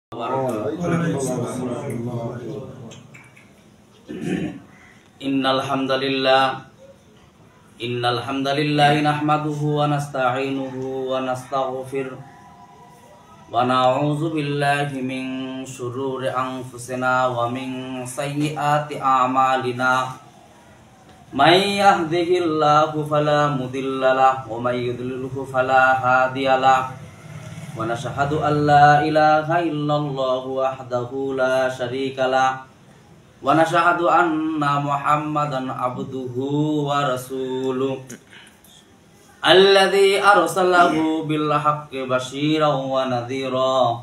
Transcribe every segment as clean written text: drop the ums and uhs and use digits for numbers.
innal hamdalillah nahmaduhu wa nasta'inuhu wa nastaghfiruh wa na'udzu billahi min shururi anfusina wa min sayyiati a'malina may yahdihillahu fala mudilla lahu wa may yudlilhu fala hadiya lahu wa nashhadu an la ilaha illallah wahdahu la syarika lah wa nashhadu anna muhammadan abduhu wa rasuluh alladzi arsalahu bil haqqi basyiran wa nadhira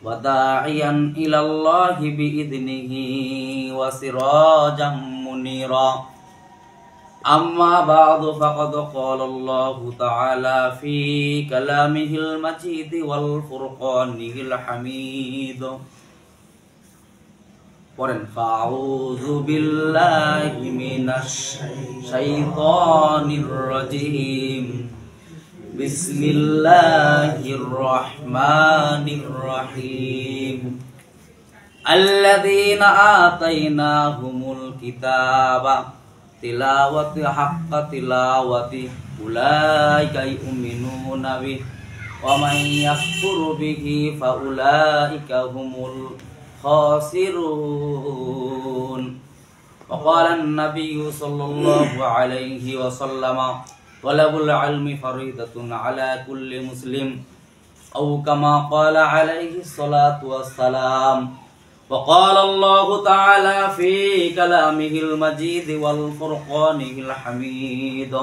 wa da'iyan ila allahi bi idnihi wa sirajan munira. Amma ba'du faqad qala Allah ta'ala fi kalamihil majid wal furqanihil hamid. Poren fa'udzu billahi minasy syaithanir rajim. Bismillahirrahmanirrahim. Alladzina atainahumul kitaba tilawati haqqa tilawati ulaika yu'minuna bih wa man yakfur bihi fa ulaika humul khasirun. Wa qala an-nabiy sallallahu alaihi wasallam talabul ilmi faridatun ala kulli muslim aw kama qala alaihi salatu wassalam. وقال الله تعالى في كلامه المجيد والفرقانه الحميد.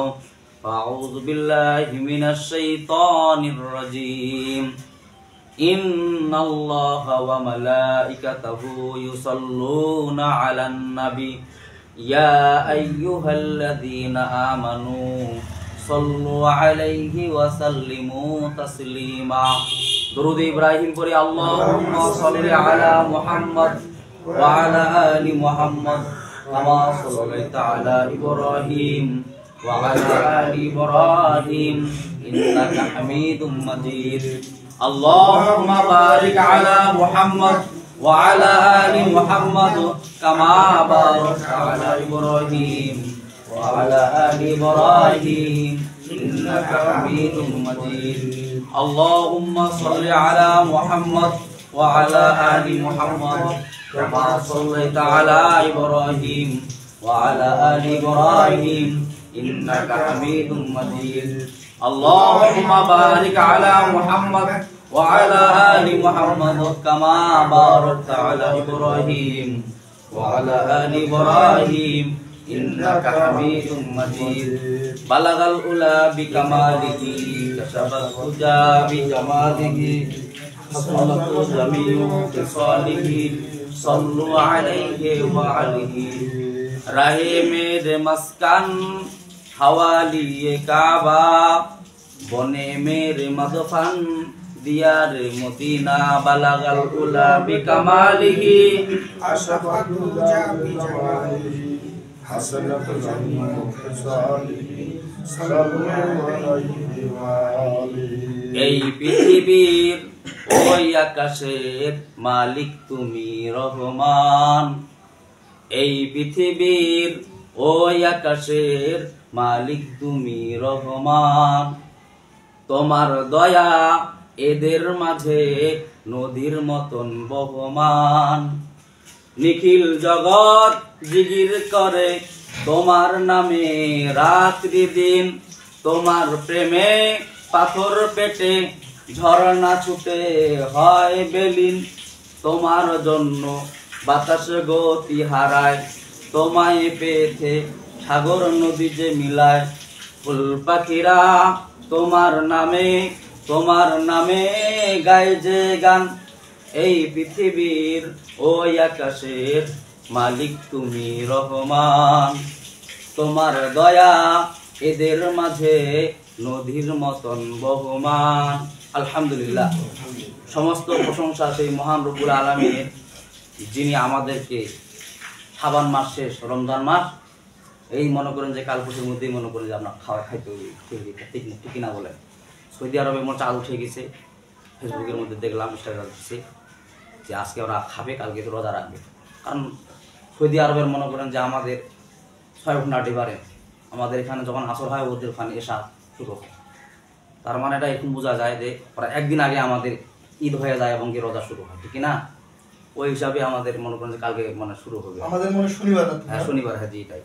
أعوذ بالله من الشيطان الرجيم. إن الله وملائكته يصلون على النبي يا أيها الذين آمنوا صلوا عليه وسلموا تسليما. درود إبراهيم قري اللهم صل على محمد وعلى آل محمد كما صليت على إبراهيم وعلى آل إبراهيم إنك حميد مجيد. اللهم بارك على محمد وعلى آل محمد كما باركت على إبراهيم وعلى آل إبراهيم إنك حميد مجيد. اللهم صل على محمد وعلى آل محمد كما صليت على إبراهيم وعلى آل إبراهيم إنك حميد مجيد. اللهم بارك على محمد وعلى آل محمد كما باركت على إبراهيم وعلى آل إبراهيم إنك حميد مجيد. بلغ الأولى بكماله كشف الهدى بجماله حصلت جميع خصاله صلوا عليه وعليه. رہے میرے مسکن حوالی کعبہ بنے میرے مدفن دیار مدینہ. بلغ الأولى بكماله كشف الهدى بجماله حسنت جميع خصاله صلوا عليه وآله. এই পৃথিবীর ওই আকাশের মালিক তুমি রহমান. এই পৃথিবীর ওই আকাশের মালিক তুমি রহমান. তোমার দয়া এদের মাঝে নদীর মতন বহমান. নিখিল জগৎ জিগির করে তোমার নামে রাত্রি দিন. তোমার প্রেমে পাথর পেটে ঝরনা ছুটে হয় বেলিন. তোমার জন্য বাতাস গতি হারায় তোমায় পেয়েছে সাগর নদী যে মিলায়. ফুল পাখিরা তোমার নামে গায় যে গান. এই পৃথিবীর ওই আকাশের মালিক তুমি রহমান. তোমার দয়া এদের মাঝে নদীর মতন বহমান. আলহামদুলিল্লাহ, সমস্ত প্রশংসা সেই মহান রব্বুল আলামিনের, যিনি আমাদেরকে শাবান মাস শেষ, রমজান মাস এই মনে করেন যে কাল পরশুর মধ্যেই মনে করেন যে আপনার খাওয়া খাইতে ঠিক কিনা বলেন। সৌদি আরবে মোট চাল উঠে গেছে, ফেসবুকের মধ্যে দেখলাম, ইনস্টাগ্রাম দিচ্ছে যে আজকে ওরা খাবে, কালকে তো রোজা রাখবে। কারণ সৌদি আরবের মনে করেন যে আমাদের 6 ঘন্টা ডিফারেন্স, আমাদের এখানে যখন আসর হয় ওদের ওখানে এসা শুরু হয়। তার মানে এটা এখন বোঝা যায় যে ওরা একদিন আগে আমাদের ঈদ হয়ে যায় এবং কি রোজা শুরু হয়, ঠিক না? ওই হিসাবে আমাদের মনে করেন যে কালকে মানে শুরু হবে আমাদের মনে শনিবার। হ্যাঁ শনিবার, হ্যাঁ জি তাই।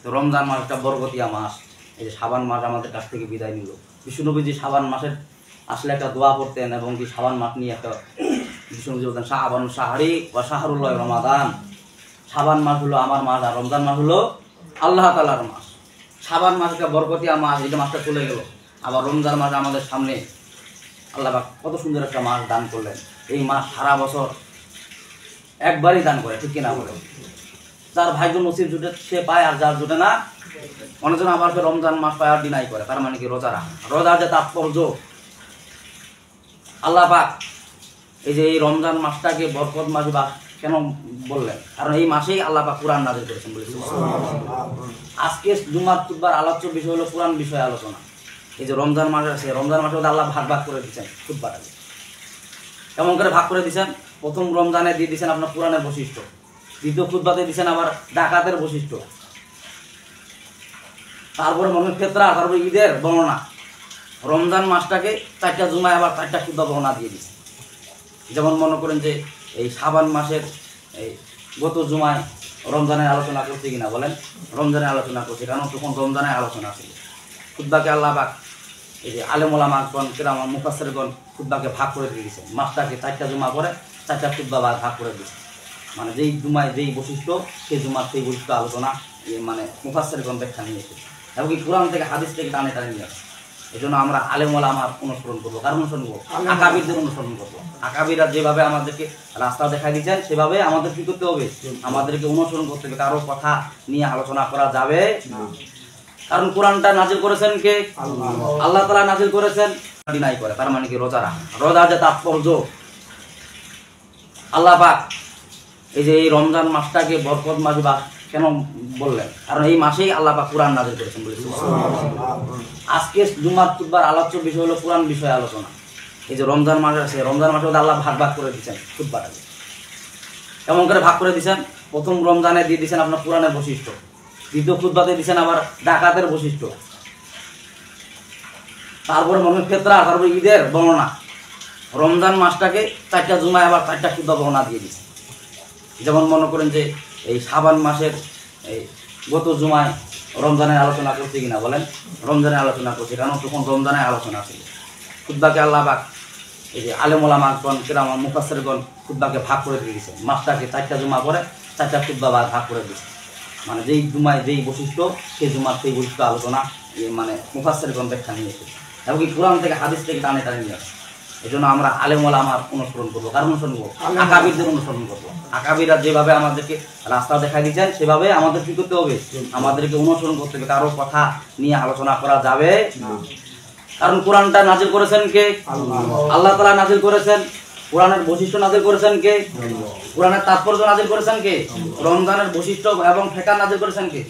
তো রমজান মাসটা বরকতিয়া মাস, এই যে শাবান মাস আমাদের কাছ থেকে বিদায় নিল। বিষ্ণুনবীজি শাবান মাসের আসলে একটা দোয়া করতেন এবং কি শাবান মাস নিয়ে একটা বিষ্ণুনবীজি বলতেন শাবান শাহরি বা শাহরুল্লাহ রমাদান। শাবান মাস হলো আমার মাস আর রমজান মাস হলো আল্লাহ তাআলার মাস। শাবান মাস একটা বরকতিয়া মাস, এই যে মাসটা চলে গেল, আবার রমজান মাস আমাদের সামনে। আল্লাহ পাক কত সুন্দর একটা মাস দান করলেন। এই মাস সারা বছর একবারই দান করে, ঠিক কিনা বলে? যার ভাগ্য নসিব জুটে সে পায়, আর যার জুটে না অনেকজন আবার রমজান মাস পায় আর ডিনাই করে। তার মানে কি রোজা রাখা, রোজার যে তাৎপর্য আল্লাহ পাক এই যে এই রমজান মাসটাকে বরকত মাস বা কেন বললেন, কারণ এই মাসেই আল্লাহ পাক কুরআন নাযিল করেছেন বলেছেন। আজকে জুমার খুতবার আলোচ্য বিষয় হলো কুরআন বিষয়ে আলোচনা। এই যে রমজান মাস আছে, রমজান মাসে আল্লাহ ভাগ ভাগ করে দিচ্ছেন খুতবাটাকে। কেমন করে ভাগ করে দিচ্ছেন? প্রথম রমজানে দিয়ে দিচ্ছেন আপনার কুরআনের বৈশিষ্ট্য, দ্বিতীয় খুতবাতে দিচ্ছেন আবার ডাকাতের বৈশিষ্ট্য, তারপরে মনে ফেতরা, তারপরে ঈদের বর্ণনা। রমজান মাসটাকে 4টা জুমায় আবার 4টা খুতবা বর্ণনা দিয়ে দিচ্ছে। যেমন মনে করেন যে এই শাবান মাসের এই গত জুমায় রমজানের আলোচনা করছে কিনা বলেন? রমজানের আলোচনা করছে, কারণ তখন রমজানের আলোচনা ছিল। খুতবাকে আল্লাহ পাক এই যে আলেম ওলামাগণ, কিরাম মুফাসসিরগণ খুতবাকে ভাগ করে দিয়ে দিয়েছেন। মাসটাকে 4টা জুমা করে 4টা খুতবা ভাগ করে দিয়েছে। মানে যেই জুমায় যেই বৈশিষ্ট্য, সেই জুমার সেই বৈশিষ্ট্য আলোচনা মানে মুফাসসিরগণ ব্যাখ্যা নিয়েছে, এবং কি কোরআন থেকে হাদিস থেকে টানে টানে নিয়ে আসে। এই জন্য আমরা আলেম ওলামার অনুসরণ করবো। কার অনুসরণ করবো? আকাবিরদের অনুসরণ করবো। আকাবিরা যেভাবে আমাদেরকে রাস্তা দেখাই দিচ্ছেন সেভাবে আমাদের কি করতে হবে? আমাদেরকে অনুসরণ করতে হবে। কারো কথা নিয়ে আলোচনা করা যাবে না। কারণ কোরআনটা নাজিল করেছেন কে? আল্লাহ তাআলা নাজিল করেছেন। ডিনাই করে, তার মানে কি রোজা রাখা, রোজার যে তাৎপর্য আল্লাহ পাক এই যে এই রমজান মাসটাকে বরকত মাস বা কেন বললেন, কারণ এই মাসেই আল্লাহ পাক কুরআন নাযিল করেছেন বলেছেন। আজকে জুমার খুতবার আলোচ্য বিষয় হলো কুরআন বিষয়ে আলোচনা। এই যে রমজান মাস আছে, রমজান মাসে আল্লাহ ভাগ ভাগ করে দিচ্ছেন খুতবাটাকে। কেমন করে ভাগ করে দিচ্ছেন? প্রথম রমজানে দিয়ে দিচ্ছেন আপনার কুরআনের বৈশিষ্ট্য, দ্বিতীয় খুতবাতে দিচ্ছেন আবার ডাকাতের বৈশিষ্ট্য, তারপরে মনে ফেতরা, তারপরে ঈদের বর্ণনা। রমজান মাসটাকে 4টা জুমায় আবার 4টা খুতবা বর্ণনা দিয়ে দিচ্ছে। যেমন মনে করেন যে এই শাবান মাসের এই গত জুমায় রমজানের আলোচনা করছে কিনা বলেন? রমজানের আলোচনা করছে, কারণ তখন রমজানের আলোচনা ছিল। খুতবাকে আল্লাহ পাক এই যে আলেম ওলামাগণ, কিরাম মুফাসসিরগণ খুতবাকে ভাগ করে দিয়ে দিয়েছেন। মাসটাকে 4টা জুমা করে 4টা খুতবা ভাগ করে দিয়েছে। মানে যেই জুমায় যেই বৈশিষ্ট্য, সেই জুমার সেই বৈশিষ্ট্য আলোচনা মানে মুফাসসিরগণ ব্যাখ্যা নিয়েছে, এবং কি কোরআন থেকে হাদিস থেকে টানে টানে নিয়ে আসে। এই জন্য আমরা আলেম ওলামার অনুসরণ করবো। কার অনুসরণ করবো? আকাবিরদের অনুসরণ করবো। আকাবিরা যেভাবে আমাদেরকে রাস্তা দেখাই দিচ্ছেন সেভাবে আমাদের কি করতে হবে? আমাদেরকে অনুসরণ করতে হবে। কারো কথা নিয়ে আলোচনা করা যাবে না। কারণ কোরআনটা নাজিল করেছেন কে? আল্লাহ তাআলা নাজিল করেছেন। কোরআনের বৈশিষ্ট্য নাজিল করেছেন কে? কোরআনের তাৎপর্য নাজিল করেছেন কে? রমজানের বৈশিষ্ট্য এবং ফেকা নাজিল করেছেন কে?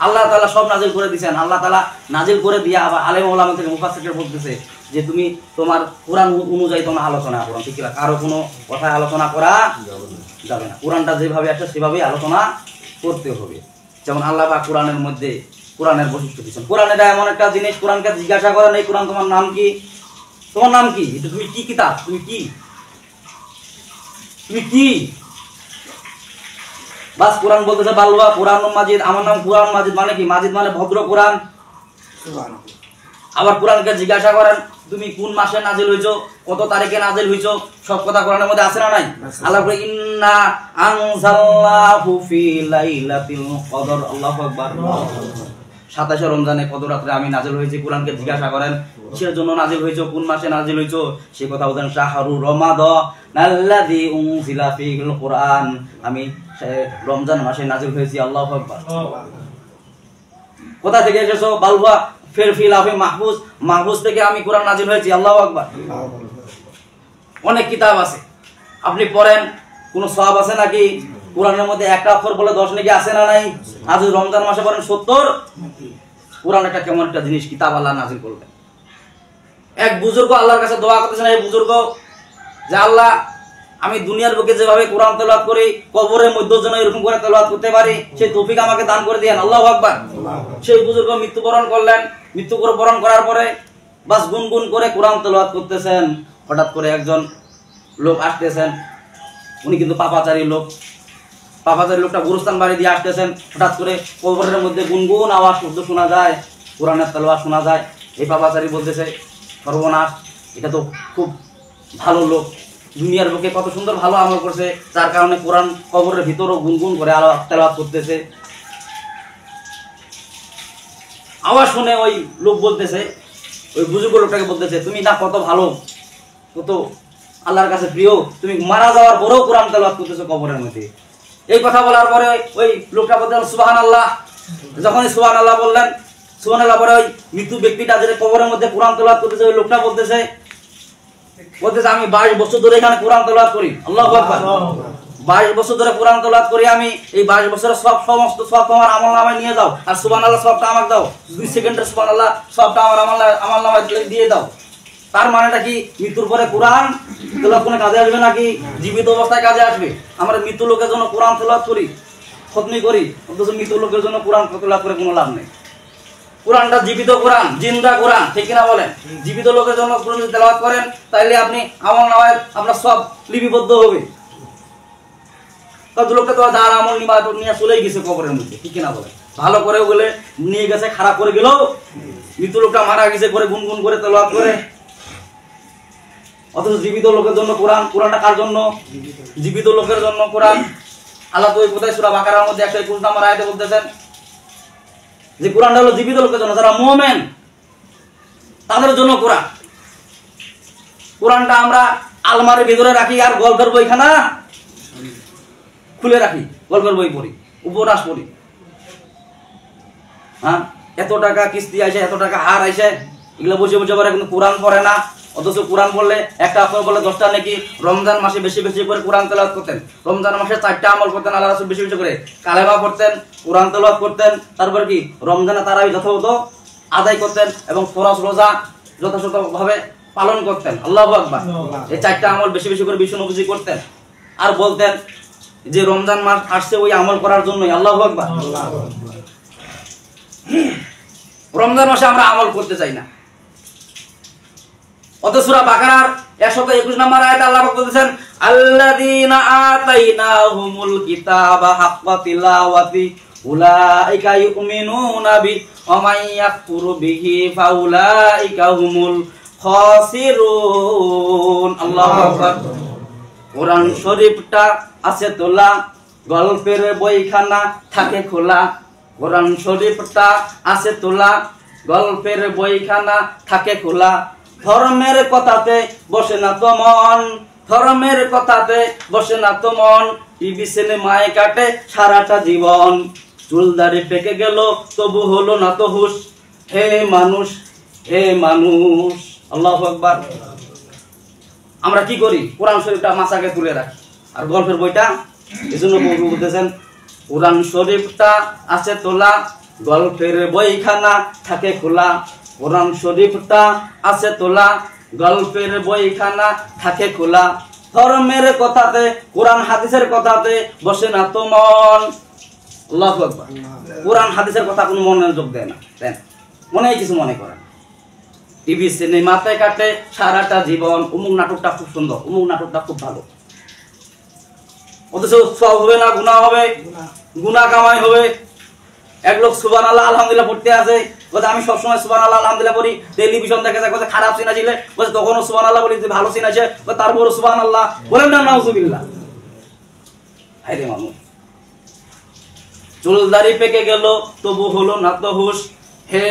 আল্লাহ তাআলা সব নাজিল করে দিয়েছেন। আল্লাহ তাআলা নাজিল করে দিয়ে আবার আলেম ওলামা থেকে মুফাসসিররা বলতেছে যে তুমি তোমার কোরআন অনুযায়ী তোমরা আলোচনা করো, ঠিক না? কারো কোনো কথায় আলোচনা করা যাবে না। কোরআনটা যেভাবে আসে সেভাবেই আলোচনা করতে হবে। যেমন আল্লাহ পাক কোরআনের মধ্যে কোরআনের বৈশিষ্ট্য দিচ্ছেন। কোরআন এটা এমন একটা জিনিস, কোরআনকে জিজ্ঞাসা করেন এই কোরআন তোমার নাম কি? তোমার নাম কি? এটা তুমি কি কিতাব? তুমি কি? তুমি কি? বাস কোরআন বলতেছে বাল্লুয়া কোরআন মাজিদ, আমার নাম কোরআন মাজিদ। মানে কি? মাজিদ মানে ভদ্র কোরআন। আবার কোরআনকে জিজ্ঞাসা করেন তুমি কোন মাসে নাজিল হইছো, কত তারিখে নাজিল হইছো, সব কথা কোরআনের মধ্যে আছে না নাই? আল্লাহ বলে ইন্না আনজালনাহু ফি লাইলাতিল কদর। আল্লাহু আকবার। 27 রমজানে কত রাতে আমি নাজিল হয়েছি। কোরআনকে জিজ্ঞাসা করেন কিসের জন্য নাজিল হইছো, কোন মাসে নাজিল হইছো, সেই কথা বলেন শাহরু রমাদানাল্লাযী উনজিলা ফীহিল কুরআন। আমি রমজান মাসে নাজিল হয়েছি। আল্লাহু আকবার। কোথা থেকে এসেছো? বালুয়া ফির ফি লাফি মাহফুজ, মাহফুজ থেকে আমি কোরআন নাজিল হয়েছি। আল্লাহু আকবার। অনেক কিতাব আছে, আপনি পড়েন, কোন সওয়াব আছে নাকি? কোরআনের মধ্যে একটা অক্ষর বলে 10 নাকি আছে না নাই? আজ রমজান মাসে পড়েন 70। কোরআন একটা কেমন একটা জিনিস, কিতাব আল্লাহ নাজিল করলেন। এক বুজুর্গ আল্লাহর কাছে দোয়া করতেছেন, এই বুজুর্গ যে আল্লাহ আমি দুনিয়ার বুকে যেভাবে কোরআন তেলাওয়াত করি কবরের মধ্যে যেন এরকম করে তেলাওয়াত করতে পারি সেই তৌফিক আমাকে দান করে দিয়েন। আল্লাহু আকবার। সেই বুজুর্গ মৃত্যুবরণ করলেন। মৃত্যুবরণ করার পরে বাস গুনগুন করে কোরআন তেলাওয়াত করতেছেন। হঠাৎ করে একজন লোক আসতেছেন, উনি কিন্তু পাপাচারী লোক। পাপাচারী লোকটা গুরুস্থান বাড়ি দিয়ে আসতেছেন। হঠাৎ করে কবরের মধ্যে গুনগুন আওয়াজ শব্দ শোনা যায়, কোরআনের তেলাওয়াত শোনা যায়। এই পাপাচারী বলতেছে, সর্বনাশ, এটা তো খুব ভালো লোক, দুনিয়ার বুকে কত সুন্দর ভালো আমল করছে, যার কারণে কোরআন কবরের ভিতরও গুনগুন করে তেলাওয়াত করতেছে। আওয়াজ শুনে ওই লোক বলতেছে, ওই বুজুর্গ লোকটাকে বলতেছে, তুমি না কত ভালো, কত আল্লাহর কাছে প্রিয়, তুমি মারা যাওয়ার পরেও কোরআন তেলাওয়াত করতেছো কবরের মধ্যে। এই কথা বলার পরে ওই লোকটা বলতেন সুবহানাল্লাহ। যখন সুবহানাল্লাহ বললেন, সুবহানাল্লাহ পরে ওই মৃত্যু ব্যক্তিটা যে কবরের মধ্যে কোরআন তেলাওয়াত করতেছে, ওই লোকটা বলতেছে আমি 22 বছর ধরে এখানে কোরআন তেলাওয়াত করি। আল্লাহু আকবার। 22 বছর ধরে কোরআন তেলাওয়াত করি আমি, এই 22 বছরের সমস্ত সব তোমার আমলনামায় নিয়ে দাও, আর সুবহানাল্লাহ সবটা আমাকে দাও, 2 সেকেন্ডের সুবহানাল্লাহ সবটা আমার আমলনামায় দিয়ে দাও। তার মানেটা কি, মৃত্যুর পরে কোরআন তেলাওয়াত কোনো কাজে আসবে নাকি? জীবিত অবস্থায় কাজে আসবে। আমরা মৃত্যু লোকের জন্য কোরআন তেলাওয়াত করি, খতমি করি, অথচ মৃত্যু লোকের জন্য কোরআন তেলাওয়াত করে কোনো লাভ নেই। কোরআনটা জীবিত কোরআন, জিন্দা কোরআন, ঠিক কিনা বলেন? জীবিত লোকের জন্য কোরআন তেলাওয়াত করেন, তাইলে আপনি আমলনামায় আপনার সব লিপিবদ্ধ হবে। কত লোকটা তো যার আমল নিয়ে চলেই গেছে কবরের মধ্যে, ঠিক কিনা বলেন? ভালো করেও গেলে নিয়ে গেছে, খারাপ করে গেল, মৃত্যু লোকটা মারা গেছে করে গুনগুন করে তেলাওয়াত করে। অথচ জীবিত লোকের জন্য কোরআন, কোরআনটা কার জন্য? জীবিত লোকের জন্য কোরআন। আল্লাহ তো ওই কোথায় সূরা বাকারার মধ্যে 121 নম্বর আয়াতে বলতেছেন যে কোরআনটা হলো জীবিত লোকের জন্য, যারা মুমিন তাদের জন্য কোরআন। কোরআনটা আমরা আলমারির ভিতরে রাখি আর গল্পের বইখানা খুলে রাখি, গল্পের বই পড়ি, উপন্যাস পড়ি। হ্যাঁ, এত টাকা কিস্তি আইছে, এত টাকা হার আইছে, এগুলো বসে বসে পড়ে, কিন্তু কোরআন পড়ে না। অথচ কোরআন পড়লে একটা আপনার বলে 10টা নাকি। রমজান মাসে বেশি বেশি করে কোরআন তেলাওয়াত করতেন। রমজান মাসে 4টা আমল করতেন আল্লাহ রাসূল, বেশি বেশি করে কালেমা পড়তেন, কোরআন তেলাওয়াত করতেন, তারপর কি রমজানে তারাবি যথাযথ আদায় করতেন এবং ফরজ রোজা যথাযথভাবে পালন করতেন। আল্লাহু আকবার। এই 4টা আমল বেশি বেশি করে বিষ্ণু নবী করতেন। আর বলতেন যে রমজান মাস আসছে ওই আমল করার জন্যই। আল্লাহু আকবার। রমজান মাসে আমরা আমল করতে চাই না। অথচ সূরা বাকারার 121 নম্বর আয়াতে আল্লাহ বলতেছেন, আল্লাযীনা আতাইনাহুমুল কিতাবা হাক্কা তিলাওয়াতি উলাইকা ইউমিনুনা বি ওয়া মান ইয়াকফুরু বিহি ফাউলাইকা হুমুল খাসিরুন। আল্লাহু আকবার। কোরআন শরীফটা আছে তোলা, গল্পের বইখানা থাকে খোলা। কোরআন শরীফটা আছে তোলা, গল্পের বইখানা থাকে খোলা। ধর্মের কথাতে বসে না তো মন, ধর্মের কথাতে বসে না তো মন, টিভি সিনেমায় কাটে সারাটা জীবন। চুলদারি পেকে গেল তবু হলো না তো হুশ, হে মানুষ হে মানুষ। আল্লাহু আকবার। আমরা কি করি? কোরআন শরীফটা মাথাকে তুলে রাখি আর গল্পের বইটা, এজন্য বন্ধু বলতেছেন কোরআন শরীফটা আছে তোলা, গল্পের বইখানা থাকে খোলা। কোরআন শরীফটা আছে তোলা, গল্পের বইখানা থাকে খোলা। ধর্মের কথাতে, কোরআন হাদিসের কথাতে বসে না তো মন। আল্লাহু আকবার। কোরআন হাদিসের কথা কোনো মনোযোগ দেয় না, দেন মনে কিছু মনে করেন। টিভি সিনেমাতে কাটে সারাটা জীবন, অমুক নাটকটা খুব সুন্দর, অমুক নাটকটা খুব ভালো। অথচ সব হবে না, গুনাহ হবে, গুনাহ কামাই হবে। এক লোক সুবহানাল্লাহ আলহামদুলিল্লাহ পড়তে আছে, বলে আমি সবসময় সুবহানাল্লাহ আলহামদুলিল্লাহ পড়ি। টেলিভিশন দেখে যায়, বলে খারাপ সিন ছিল, বলে তখনও সুবহানাল্লাহ বলি, ভালো সিন আছে তারপরও সুবহানাল্লাহ বলেন না, নাউজুবিল্লাহ। হায়রে মানুষ, চুলদারি পেকে গেল তবু হলো না তো হুশ, হে